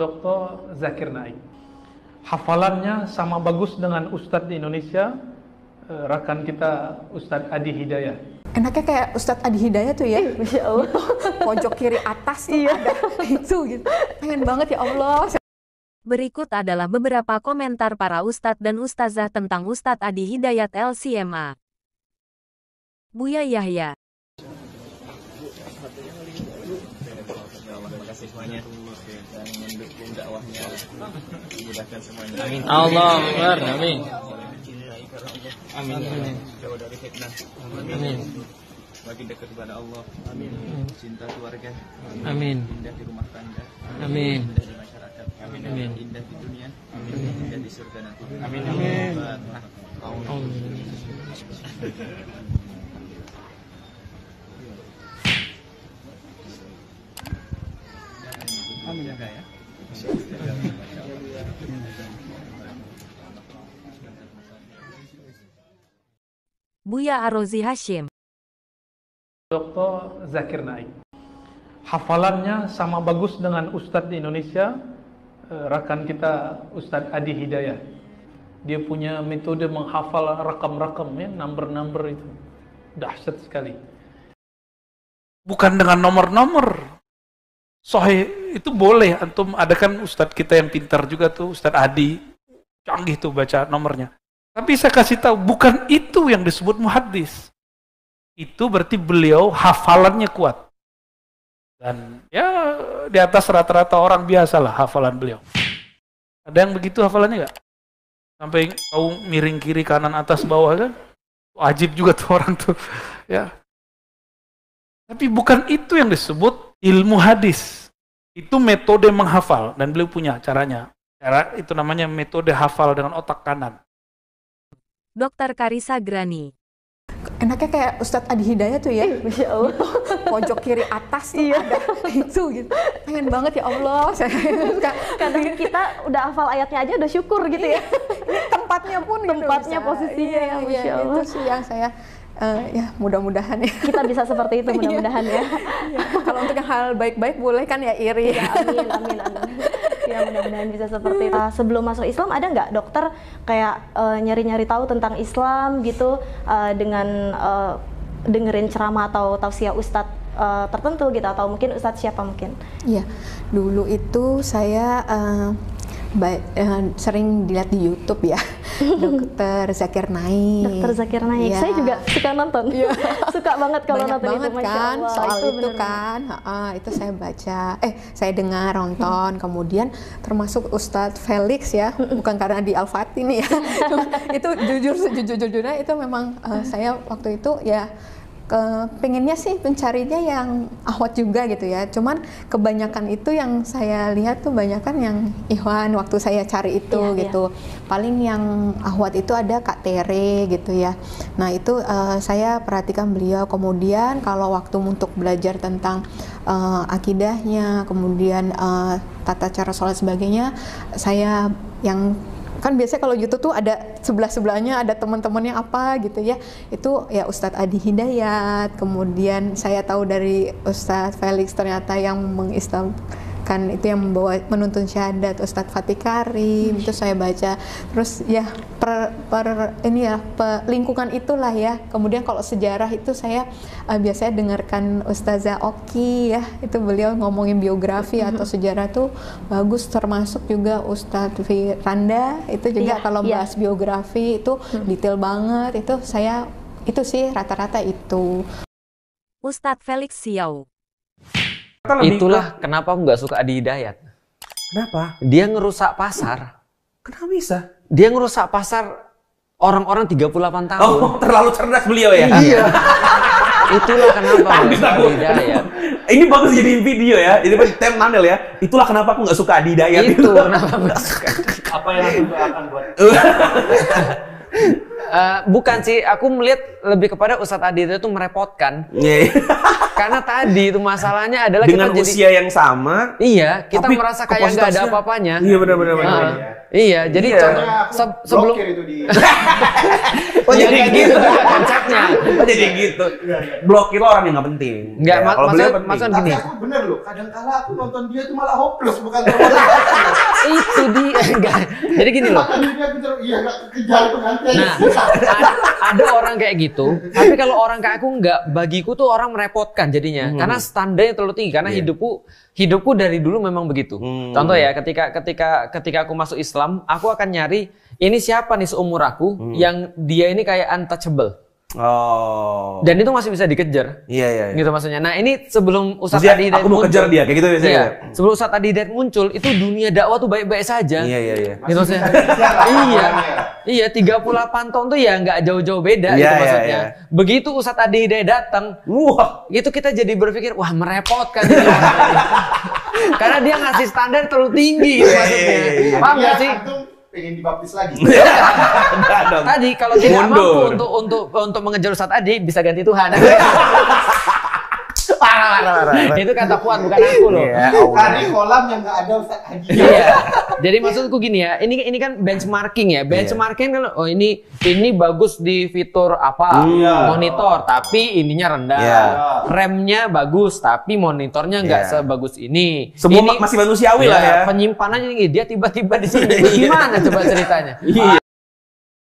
Dr. Zakir Naik. Hafalannya sama bagus dengan Ustadz di Indonesia, rekan kita Ustadz Adi Hidayat. Enaknya kayak Ustadz Adi Hidayat tuh ya, Masya Allah. pojok kiri atas tuh ada itu gitu. Pengen banget ya Allah. Berikut adalah beberapa komentar para ustadz dan ustazah tentang Ustadz Adi Hidayat LCMA. Buya Yahya. Terima kasih semuanya dan mendukung dakwahnya, memudahkan semuanya. Amin. Allah Akbar. Amin. Amin. Amin. Jauh dari fitnah. Amin. Bagi dekat kepada Allah. Amin. Cinta keluarga. Amin. Indah di rumah tangga. Amin. Indah di masyarakat. Amin. Amin. Indah di dunia. Amin. Indah di surga nanti. Amin. Amin. Amin. Jaga ya. Buya Arozi Hashim. Dr. Zakir Naik. Hafalannya sama bagus dengan Ustadz di Indonesia, rekan kita Ustadz Adi Hidayat. Dia punya metode menghafal rakam-rakam ya, number-number itu. Dahsyat sekali. Bukan dengan nomor-nomor. Sahih itu boleh, antum adakan Ustadz kita yang pintar juga tuh, Ustadz Adi, canggih tuh baca nomornya. Tapi saya kasih tahu, bukan itu yang disebut muhaddis. Itu berarti beliau hafalannya kuat. Dan ya di atas rata-rata orang biasalah hafalan beliau. Ada yang begitu hafalannya nggak? Sampai tahu miring kiri kanan atas bawah kan? Wajib juga tuh orang tuh. Ya. Tapi bukan itu yang disebut ilmu hadis. Itu metode menghafal dan beliau punya caranya. Cara itu namanya metode hafal dengan otak kanan. Dr. Karissa Grani. Enaknya kayak Ustadz Adi Hidayat tuh ya, Masya Allah. pojok kiri atas tuh ada itu gitu. Pengen banget ya Allah. Kadang kita udah hafal ayatnya aja udah syukur gitu ya. Tempatnya pun gitu Tempatnya, bisa. posisinya ya, Masya Iya, Allah. itu sih yang saya ya mudah-mudahan ya. Kita bisa seperti itu mudah-mudahan ya. Kalau untuk yang hal baik-baik boleh kan ya iri. Ya, amin, amin, amin. Ya mudah-mudahan bisa seperti itu. Sebelum masuk Islam ada nggak dokter kayak nyari-nyari tahu tentang Islam gitu dengan dengerin ceramah atau tausiah ustadz tertentu gitu atau mungkin ustadz siapa mungkin? Iya, dulu itu saya sering dilihat di YouTube ya, Dokter Zakir Naik. Dokter Zakir Naik, ya. saya juga suka nonton, suka banget kalau Banyak nonton banget itu, Masya kan Allah. soal itu bener-bener. kan, itu saya baca, saya dengar, nonton, kemudian termasuk Ustadz Felix ya, bukan karena di Al-Fatih nih ya, itu sejujurnya itu memang saya waktu itu ya pengennya sih pencarinya yang ahwat juga gitu ya, cuman kebanyakan itu yang saya lihat tuh banyakan yang ikhwan waktu saya cari itu gitu. Paling yang ahwat itu ada Kak Tere gitu ya. Nah itu saya perhatikan beliau, kemudian kalau waktu untuk belajar tentang akidahnya, kemudian tata cara sholat sebagainya, saya yang kan biasanya kalau YouTube tuh ada sebelah-sebelahnya ada teman-temannya apa gitu ya, itu ya Ustadz Adi Hidayat, kemudian saya tahu dari Ustadz Felix ternyata yang mengislamkan itu yang membawa menuntun syahadat Ustadz Fatih Karim, itu saya baca terus ya lingkungan itulah ya. Kemudian kalau sejarah itu saya biasanya dengarkan Ustazah Oki ya, itu beliau ngomongin biografi atau sejarah tuh bagus, termasuk juga Ustadz Firanda itu juga kalau bahas biografi itu detail banget, itu saya itu sih rata-rata itu. Ustadz Felix Siau. Itulah kenapa aku nggak suka Adi Hidayat. Kenapa? Dia ngerusak pasar. Kenapa bisa? Dia ngerusak pasar orang-orang 38 tahun. Oh, terlalu cerdas beliau ya? Iya. Itulah kenapa aku suka Adi Hidayat. Ini bagus jadi video ya. Ini tem Nanel ya. Itulah kenapa aku nggak suka Adi Hidayat. Itu kenapa aku nggak suka. Apa yang aku akan buat? Bukan sih, aku melihat lebih kepada Ustadz Adi itu merepotkan. Karena tadi itu masalahnya adalah dengan kita usia yang sama. Iya, kita tapi merasa kayak nggak ada apa-apanya. Iya benar-benar. Iya, jadi contoh sebelum Oh, Ya, jadi kayak gitu juga konsepnya. Oh, jadi gitu. Blokir lo orang yang nggak penting. Enggak, Ya, kalau beliau penting. maksudnya Tapi gini. aku bener loh, kadang-kala aku nonton dia itu malah hopeless, bukan termotivasi. Itu dia enggak. Jadi gini loh. Makanya dia bicara, iya nggak kejar pengantin. Nah, ada orang kayak gitu. Tapi kalau orang kayak aku enggak, bagiku tuh orang merepotkan jadinya. Karena standarnya terlalu tinggi. Karena hidupku dari dulu memang begitu. Contoh ya, ketika aku masuk Islam, aku akan nyari ini siapa nih seumur aku yang dia ini kayak untouchable. Oh. Dan itu masih bisa dikejar. Iya. Gitu maksudnya. Nah, ini sebelum Ustadz Maksudnya, Adi Hidayat aku mau kejar dia, kayak gitu ya saya. Iya. Sebelum Ustadz Adi Hidayat muncul, itu dunia dakwah tuh baik-baik saja. Iya. Gitu maksudnya. Iya, 38 tahun tuh ya nggak jauh-jauh beda Iya, gitu iya, maksudnya. iya. Begitu Ustadz Adi Hidayat datang, Wah. itu kita jadi berpikir, wah merepotkan ini orang ini. Karena dia ngasih standar terlalu tinggi gitu maksudnya. Iya. Paham nggak sih? Antum pengen dibaptis lagi. Enggak dong. Tadi kalau tidak Mundur. mampu untuk mengejar Ustadz Adi, bisa ganti Tuhan. Parah. Itu kata Puan, bukan aku loh. Iya. Cari kolam yang nggak ada Ustaz Adi. Iya. Jadi maksudku gini ya, ini kan benchmarking ya. Benchmarking kan oh ini bagus di fitur apa? Iya. Monitor, tapi ininya rendah. Iya. RAM-nya bagus, tapi monitornya nggak Iya. sebagus ini. Semua Ini masih manusiawi lah ya. Penyimpanannya tinggi, dia tiba-tiba di sini. Iya. Gimana coba ceritanya? Iya.